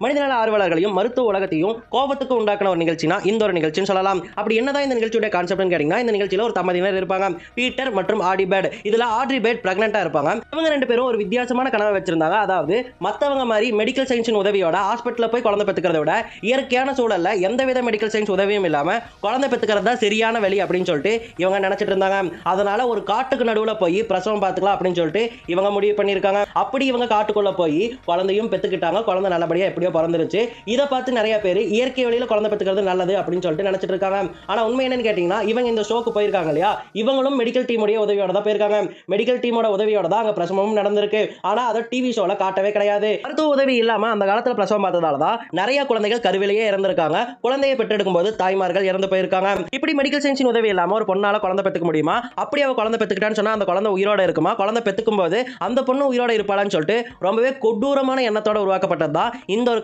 மனிதநல ஆர்வலர்களையும் மருத்துவ உலகத்தையும் கோபத்துக்கு உண்டாக்குன ஒரு நிகழ்ச்சினா இந்த ஒரு நிகழ்ச்சின்னு சொல்லலாம். அப்படி என்னதான் இந்த நிகழ்ச்சியோட கான்செப்ட்னு கேட்டீங்கன்னா, இந்த நிகழ்ச்சியில ஒரு தம்பதியினர் இருப்பாங்க, பீட்டர் மற்றும் ஆடி பேர்ட். இதுல ஆட்ரி பேர்ட் பிரெக்னெண்டா இருப்பாங்க. இவங்க ரெண்டு பேரும் ஒரு வித்தியாசமான கனவை வச்சிருந்தாங்க. அதாவது மத்தவங்க மாதிரி மெடிக்கல் சயின்ஸின் உதவியோட ஹாஸ்பிட்டல்ல போய் குழந்தை பெத்துக்கிறத விட இயற்கையான சூழல்ல எந்தவித மெடிக்கல் சயின்ஸ் உதவியும் இல்லாம குழந்தை பெத்துக்கிறது தான் சரியான வழி அப்படின்னு சொல்லிட்டு இவங்க நினைச்சிட்டு இருந்தாங்க. அதனால ஒரு காட்டுக்கு நடுவுல போய் பிரசவம் பார்த்துக்கலாம் அப்படின்னு சொல்லிட்டு இவங்க முடிவு பண்ணியிருக்காங்க. அப்படி இவங்க காட்டுக்குள்ள போய் குழந்தையும் பெத்துக்கிட்டாங்க. குழந்தை நல்லபடியா எப்படியோ பிறந்துருச்சு. இதை பார்த்து நிறைய பேர் இயற்கை வழியில குழந்தை பெத்துக்கிறது நல்லது அப்படின்னு சொல்லிட்டு நினைச்சிட்டு இருக்காங்க. ஆனா உண்மை என்னன்னு கேட்டீங்கன்னா, இவங்க இந்த ஷோக்கு போயிருக்காங்க இல்லையா, இவங்களும் மெடிக்கல் டீமுடைய உதவியோட தான் போயிருக்காங்க. மெடிக்கல் டீமோட உதவியோட தான் அங்க பிரசவமும் நடந்திருக்கு. ஆனா அதை டிவி ஷோல காட்டவே கிடையாது. மருத்துவ உதவி இல்லாம அந்த காலத்துல பிரசவம் பார்த்ததால தான் நிறைய குழந்தைகள் கருவிலேயே இறந்திருக்காங்க. குழந்தையை பெற்றெடுக்கும் போது தாய்மார்கள் இறந்து போயிருக்காங்க. இப்படி மெடிக்கல் சயின்ஸின் உதவி இல்லாம ஒரு பொண்ணால குழந்தை பெத்துக்க முடியுமா? அப்படி அவ குழந்தை பெத்துக்கிட்டான்னு சொன்னா அந்த குழந்தை உயிரோட இருக்குமா? குழந்தை பெத்துக்கும் போது அந்த பொண்ணு உயிரோட இருப்பாளான்னு சொல்லிட்டு ரொம்பவே கொடூரமான எண்ணத்தோட உருவாக்கப்பட்டது தான் இந்த ஒரு